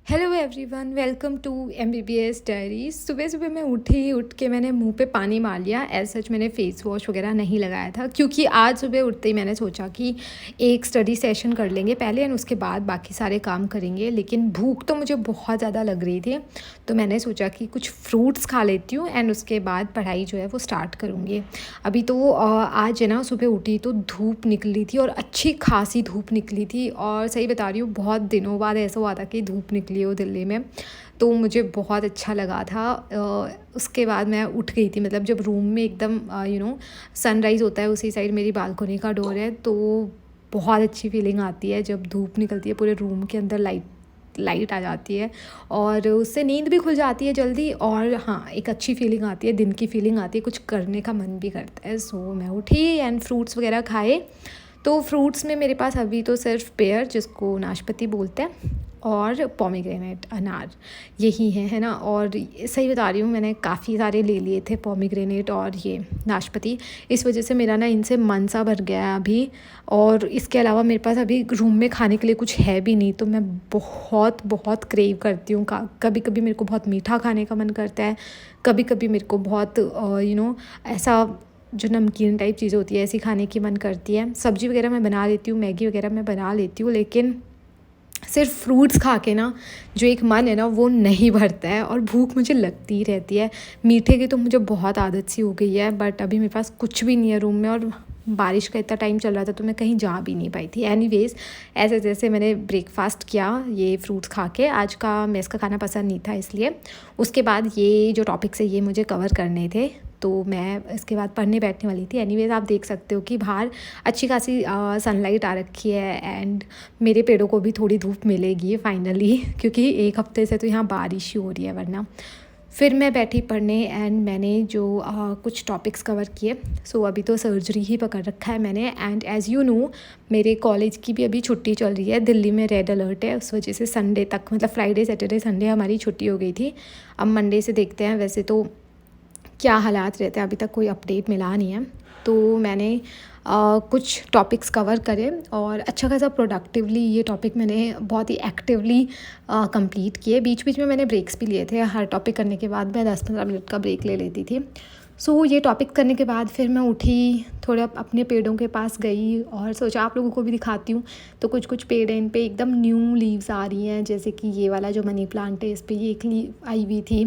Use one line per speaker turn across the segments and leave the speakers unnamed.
Hello everyone, welcome to MBBS diaries. सुबह सुबह मैं उठ के मैंने मुंह पे पानी मार लिया। एज सच मैंने फ़ेस वॉश वगैरह नहीं लगाया था, क्योंकि आज सुबह उठते ही मैंने सोचा कि एक स्टडी सेशन कर लेंगे पहले एंड उसके बाद बाकी सारे काम करेंगे। लेकिन भूख तो मुझे बहुत ज़्यादा लग रही थी, तो मैंने सोचा कि कुछ फ्रूट्स खा लेती हूँ एंड उसके बाद पढ़ाई जो है वो स्टार्ट करूँगी। अभी तो आज है ना, सुबह उठी तो धूप निकली थी और अच्छी खासी धूप निकली थी। और सही बता रही हूँ, बहुत दिनों बाद ऐसा हुआ था कि धूप निकली हो दिल्ली में, तो मुझे बहुत अच्छा लगा था। उसके बाद मैं उठ गई थी, मतलब जब रूम में एकदम सनराइज़ होता है, उसी साइड मेरी बालकोनी का डोर है, तो बहुत अच्छी फीलिंग आती है जब धूप निकलती है। पूरे रूम के अंदर लाइट आ जाती है और उससे नींद भी खुल जाती है जल्दी। और हाँ, एक अच्छी फीलिंग आती है, दिन की फीलिंग आती है, कुछ करने का मन भी करता है। सो मैं उठी एंड फ्रूट्स वगैरह खाए। तो फ्रूट्स में मेरे पास अभी तो सिर्फ पेयर, जिसको नाशपाती बोलते हैं, और पोमीग्रेनेट अनार, यही है ना। और सही बता रही हूँ, मैंने काफ़ी सारे ले लिए थे पोमीग्रेनेट और ये नाशपाती। इस वजह से मेरा ना इनसे मन सा भर गया है अभी। और इसके अलावा मेरे पास अभी रूम में खाने के लिए कुछ है भी नहीं, तो मैं बहुत बहुत क्रेव करती हूँ। कभी कभी मेरे को बहुत मीठा खाने का मन करता है, कभी कभी मेरे को बहुत ऐसा जो नमकीन टाइप चीज़ें होती है ऐसी खाने की मन करती है। सब्ज़ी वगैरह मैं बना लेती हूँ, मैगी वगैरह मैं बना लेती हूँ, लेकिन सिर्फ फ्रूट्स खा के ना जो एक मन है ना वो नहीं भरता है और भूख मुझे लगती ही रहती है। मीठे की तो मुझे बहुत आदत सी हो गई है, बट अभी मेरे पास कुछ भी नहीं है रूम में और बारिश का इतना टाइम चल रहा था, तो मैं कहीं जा भी नहीं पाई थी। एनीवेज, ऐसे जैसे मैंने ब्रेकफास्ट किया ये फ्रूट्स खा के। आज का मेस का खाना पसंद नहीं था, इसलिए उसके बाद ये जो टॉपिक्स है ये मुझे कवर करने थे, तो मैं इसके बाद पढ़ने बैठने वाली थी। एनीवेज, आप देख सकते हो कि बाहर अच्छी खासी सनलाइट आ रखी है एंड मेरे पेड़ों को भी थोड़ी धूप मिलेगी फाइनली, क्योंकि एक हफ्ते से तो यहाँ बारिश ही हो रही है, वरना। फिर मैं बैठी पढ़ने एंड मैंने जो कुछ टॉपिक्स कवर किए। सो अभी तो सर्जरी ही पकड़ रखा है मैंने, एंड एज़ यू नो मेरे कॉलेज की भी अभी छुट्टी चल रही है। दिल्ली में रेड अलर्ट है, उस वजह से संडे तक, मतलब फ्राइडे सैटरडे संडे हमारी छुट्टी हो गई थी। अब मंडे से देखते हैं वैसे तो क्या हालात रहते हैं, अभी तक कोई अपडेट मिला नहीं है। तो मैंने कुछ टॉपिक्स कवर करे और अच्छा खासा प्रोडक्टिवली ये टॉपिक मैंने बहुत ही एक्टिवली कंप्लीट किए। बीच बीच में मैंने ब्रेक्स भी लिए थे, हर टॉपिक करने के बाद मैं 10-15 मिनट का ब्रेक ले लेती थी। सो ये टॉपिक करने के बाद फिर मैं उठी, थोड़ा अपने पेड़ों के पास गई और सोचा आप लोगों को भी दिखाती हूँ। तो कुछ कुछ पेड़ हैं, इन पे एकदम न्यू लीव्स आ रही हैं, जैसे कि ये वाला जो मनी प्लांट है, इस पर ये एक लीव आई हुई थी।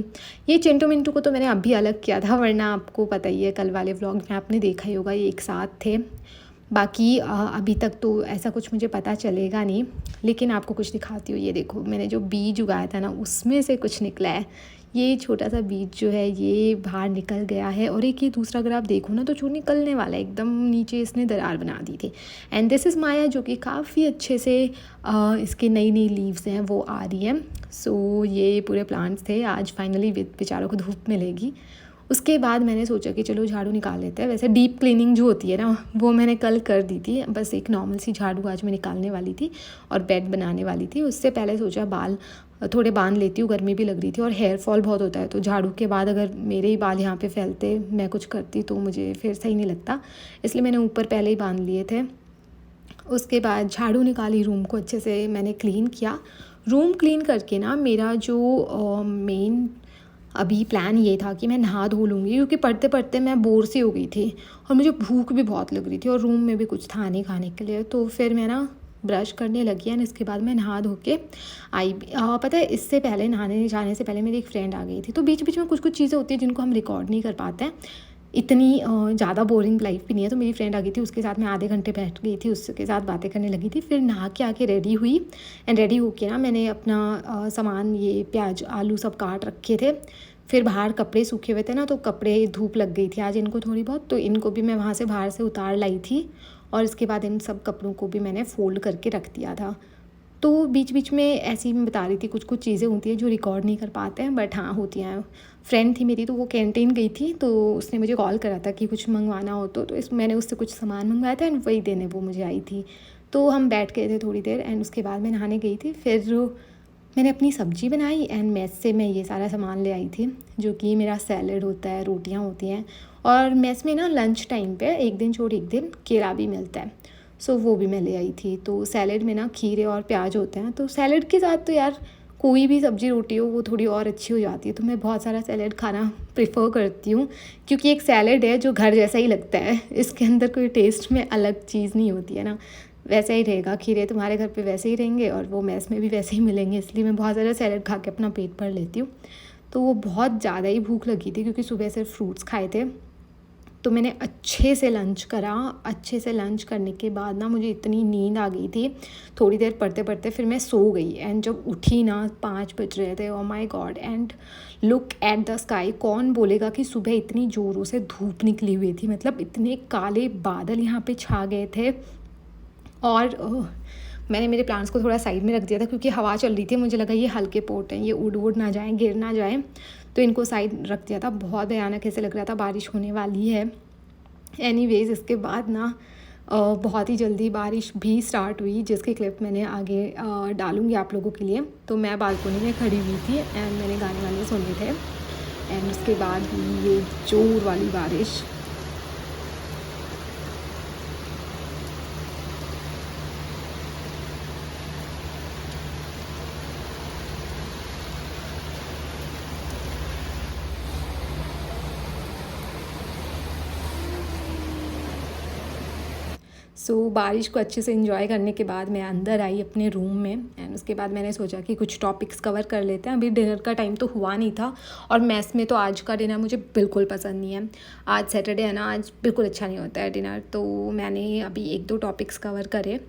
ये चिंटू मिंटू को तो मैंने अभी अलग किया था, वरना आपको पता ही है, कल वाले व्लॉग में आपने देखा ही होगा, ये एक साथ थे। बाकी अभी तक तो ऐसा कुछ मुझे पता चलेगा नहीं, लेकिन आपको कुछ दिखाती हूँ। ये देखो, मैंने जो बीज उगाया था ना, उसमें से कुछ निकला है। ये छोटा सा बीज जो है ये बाहर निकल गया है, और एक ये दूसरा अगर आप देखो ना तो जो निकलने वाला है, एकदम नीचे इसने दरार बना दी थी। एंड दिस इज़ माया, जो कि काफ़ी अच्छे से इसके नई नई लीव्स हैं वो आ रही हैं। सो ये पूरे प्लांट्स थे, आज फाइनली बेचारों को धूप मिलेगी। उसके बाद मैंने सोचा कि चलो झाड़ू निकाल लेते हैं। वैसे डीप क्लीनिंग जो होती है ना, वो मैंने कल कर दी थी, बस एक नॉर्मल सी झाड़ू आज मैं निकालने वाली थी और बेड बनाने वाली थी। उससे पहले सोचा बाल थोड़े बांध लेती हूँ, गर्मी भी लग रही थी और हेयर फॉल बहुत होता है, तो झाड़ू के बाद अगर मेरे ही बाल यहाँ पे फैलते, मैं कुछ करती, तो मुझे फिर सही नहीं लगता, इसलिए मैंने ऊपर पहले ही बांध लिए थे। उसके बाद झाड़ू निकाली, रूम को अच्छे से मैंने क्लीन किया। रूम क्लीन करके ना मेरा जो मेन अभी प्लान ये था कि मैं नहा धो लूँगी, क्योंकि पढ़ते पढ़ते मैं बोर सी हो गई थी और मुझे भूख भी बहुत लग रही थी और रूम में भी कुछ था नहीं खाने के लिए। तो फिर मैं ना ब्रश करने लगी एंड इसके बाद मैं नहा धो के आई। पता है, इससे पहले नहाने जाने से पहले मेरी एक फ्रेंड आ गई थी, तो बीच बीच में कुछ कुछ चीज़ें होती हैं जिनको हम रिकॉर्ड नहीं कर पाते हैं। इतनी ज़्यादा बोरिंग लाइफ भी नहीं है, तो मेरी फ्रेंड आ गई थी, उसके साथ मैं आधे घंटे बैठ गई थी, उसके साथ बातें करने लगी थी। फिर नहा के आके रेडी हुई एंड रेडी होके ना मैंने अपना सामान, ये प्याज आलू सब काट रखे थे। फिर बाहर कपड़े सूखे हुए थे ना, तो कपड़े धूप लग गई थी आज इनको थोड़ी बहुत, तो इनको भी मैं वहाँ से बाहर से उतार लाई थी और इसके बाद इन सब कपड़ों को भी मैंने फ़ोल्ड करके रख दिया था। तो बीच बीच में ऐसे ही मैं बता रही थी, कुछ कुछ चीज़ें होती हैं जो रिकॉर्ड नहीं कर पाते हैं, बट हाँ होती हैं। फ्रेंड थी मेरी, तो वो कैंटीन गई थी, तो उसने मुझे कॉल करा था कि कुछ मंगवाना हो, तो मैंने उससे कुछ सामान मंगवाया था एंड वही देने वो मुझे आई थी। तो हम बैठ गए थे थोड़ी देर एंड उसके बाद मैं नहाने गई थी। फिर मैंने अपनी सब्ज़ी बनाई एंड मेस से मैं ये सारा सामान ले आई थी, जो कि मेरा सैलड होता है, रोटियां होती हैं, और मेस में ना लंच टाइम पे एक दिन छोड़ एक दिन केला भी मिलता है, सो वो भी मैं ले आई थी। तो सैलड में ना खीरे और प्याज होते हैं, तो सैलड के साथ तो यार कोई भी सब्ज़ी रोटी हो वो थोड़ी और अच्छी हो जाती है। तो मैं बहुत सारा सैलेड खाना प्रेफर करती हूँ, क्योंकि एक सैलेड है जो घर जैसा ही लगता है, इसके अंदर कोई टेस्ट में अलग चीज़ नहीं होती है ना, वैसा ही रहेगा। खीरे तुम्हारे घर पे वैसे ही रहेंगे और वो मैस में भी वैसे ही मिलेंगे, इसलिए मैं बहुत ज़्यादा सैलेड खा के अपना पेट भर लेती हूँ। तो वो बहुत ज़्यादा ही भूख लगी थी, क्योंकि सुबह सिर्फ फ्रूट्स खाए थे। तो मैंने अच्छे से लंच करा। अच्छे से लंच करने के बाद ना मुझे इतनी नींद आ गई थी, थोड़ी देर पढ़ते पढ़ते फिर मैं सो गई। एंड जब उठी ना 5 बज रहे थे, oh my God. And look at the sky, कौन बोलेगा कि सुबह इतनी ज़ोरों से धूप निकली हुई थी, मतलब इतने काले बादल यहाँ पे छा गए थे। और मैंने मेरे प्लांट्स को थोड़ा साइड में रख दिया था, क्योंकि हवा चल रही थी, मुझे लगा ये हल्के पोट हैं, ये उड़ उड़ ना जाएँ, गिर ना जाएँ, तो इनको साइड रख दिया था। बहुत भयानक ऐसे लग रहा था बारिश होने वाली है। एनीवेज़ इसके बाद ना बहुत ही जल्दी बारिश भी स्टार्ट हुई, जिसकी क्लिप मैंने आगे डालूँगी आप लोगों के लिए। तो मैं बालकनी में खड़ी हुई थी एंड मैंने गाने वाने सुने थे, एंड उसके बाद हुई ये जोर वाली बारिश। बारिश को अच्छे से एंजॉय करने के बाद मैं अंदर आई अपने रूम में, एंड उसके बाद मैंने सोचा कि कुछ टॉपिक्स कवर कर लेते हैं। अभी डिनर का टाइम तो हुआ नहीं था, और मेस में तो आज का डिनर मुझे बिल्कुल पसंद नहीं है। आज सैटरडे है ना, आज बिल्कुल अच्छा नहीं होता है डिनर। तो मैंने अभी 1-2 टॉपिक्स कवर करे।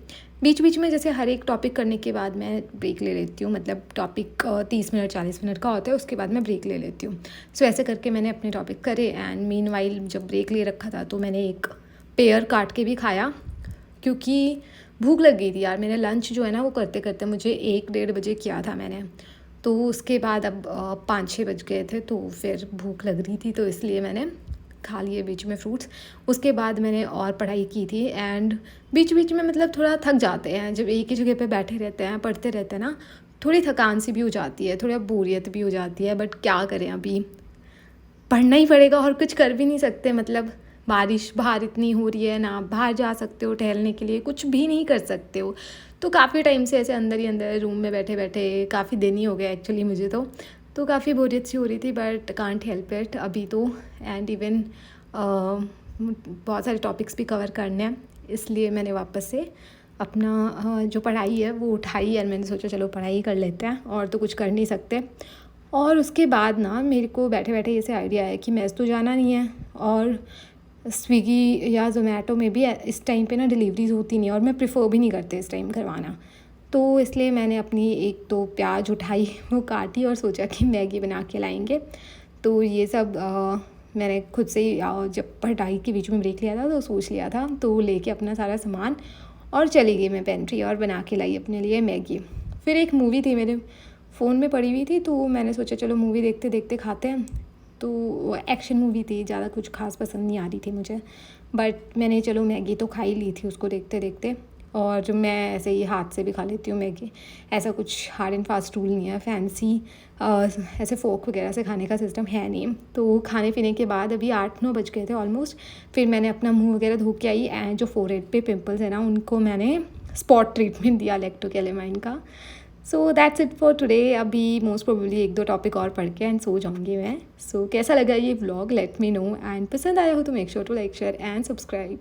बीच बीच में जैसे हर एक टॉपिक करने के बाद मैं ब्रेक ले लेती हूँ, मतलब टॉपिक 30 मिनट 40 मिनट का होता है, उसके बाद मैं ब्रेक ले लेती हूँ। सो ऐसे करके मैंने अपने टॉपिक करे। एंड मीनवाइल जब ब्रेक ले रखा था तो मैंने एक पेयर काट के भी खाया, क्योंकि भूख लग गई थी यार। मैंने लंच जो है ना वो करते करते मुझे 1-1:30 बजे किया था मैंने, तो उसके बाद अब 5-6 बज गए थे, तो फिर भूख लग रही थी, तो इसलिए मैंने खा लिए बीच में फ्रूट्स। उसके बाद मैंने और पढ़ाई की थी। एंड बीच बीच में मतलब थोड़ा थक जाते हैं, जब एक ही जगह पे बैठे रहते हैं पढ़ते रहते हैं ना, थोड़ी थकान सी भी हो जाती है, थोड़ा बोरियत भी हो जाती है। बट क्या करें, अभी पढ़ना ही पड़ेगा और कुछ कर भी नहीं सकते। मतलब बारिश बाहर इतनी हो रही है ना, बाहर जा सकते हो टहलने के लिए, कुछ भी नहीं कर सकते हो। तो काफ़ी टाइम से ऐसे अंदर ही अंदर रूम में बैठे बैठे काफ़ी दिन ही हो गया एक्चुअली मुझे तो काफ़ी बोरियत सी हो रही थी, बट कांट हेल्प इट अभी तो। एंड इवन बहुत सारे टॉपिक्स भी कवर करने हैं, इसलिए मैंने वापस से अपना जो पढ़ाई है वो उठाई, और मैंने सोचा चलो पढ़ाई कर लेते हैं, और तो कुछ कर नहीं सकते। और उसके बाद ना मेरे को बैठे बैठे ऐसे आइडिया आया कि मैस तो जाना नहीं है, और स्विगी या ज़ोमैटो में भी इस टाइम पे ना डिलीवरीज होती नहीं है, और मैं प्रेफर भी नहीं करते इस टाइम करवाना। तो इसलिए मैंने अपनी 1-2 प्याज उठाई, वो काटी, और सोचा कि मैगी बना के लाएंगे। तो ये सब मैंने खुद से ही जब पढ़ाई के बीच में ब्रेक लिया था तो सोच लिया था, तो लेके अपना सारा सामान और चली गई मैं पेंट्री, और बना के लाई अपने लिए मैगी। फिर एक मूवी थी मेरे फ़ोन में पड़ी हुई थी, तो मैंने सोचा चलो मूवी देखते देखते खाते हैं। तो एक्शन मूवी थी, ज़्यादा कुछ खास पसंद नहीं आ रही थी मुझे, बट मैंने चलो मैगी तो खा ही ली थी उसको देखते देखते। और मैं ऐसे ही हाथ से भी खा लेती हूँ मैगी, ऐसा कुछ हार्ड एंड फास्ट रूल नहीं है, फैंसी ऐसे फोक वगैरह से खाने का सिस्टम है नहीं। तो खाने पीने के बाद अभी 8-9 बज गए थे ऑलमोस्ट। फिर मैंने अपना मुंह वगैरह धो के आई, एंड जो फोरहेड पे पिंपल्स है ना उनको मैंने स्पॉट ट्रीटमेंट दिया लैक्टोकैलेमाइन का। So that's it for today. अभी मोस्ट प्रोबेबली 1-2 टॉपिक और पढ़ के एंड सो जाऊँगी मैं। सो कैसा लगा ये vlog, let me know, and पसंद आया हो तो make sure to like share and subscribe.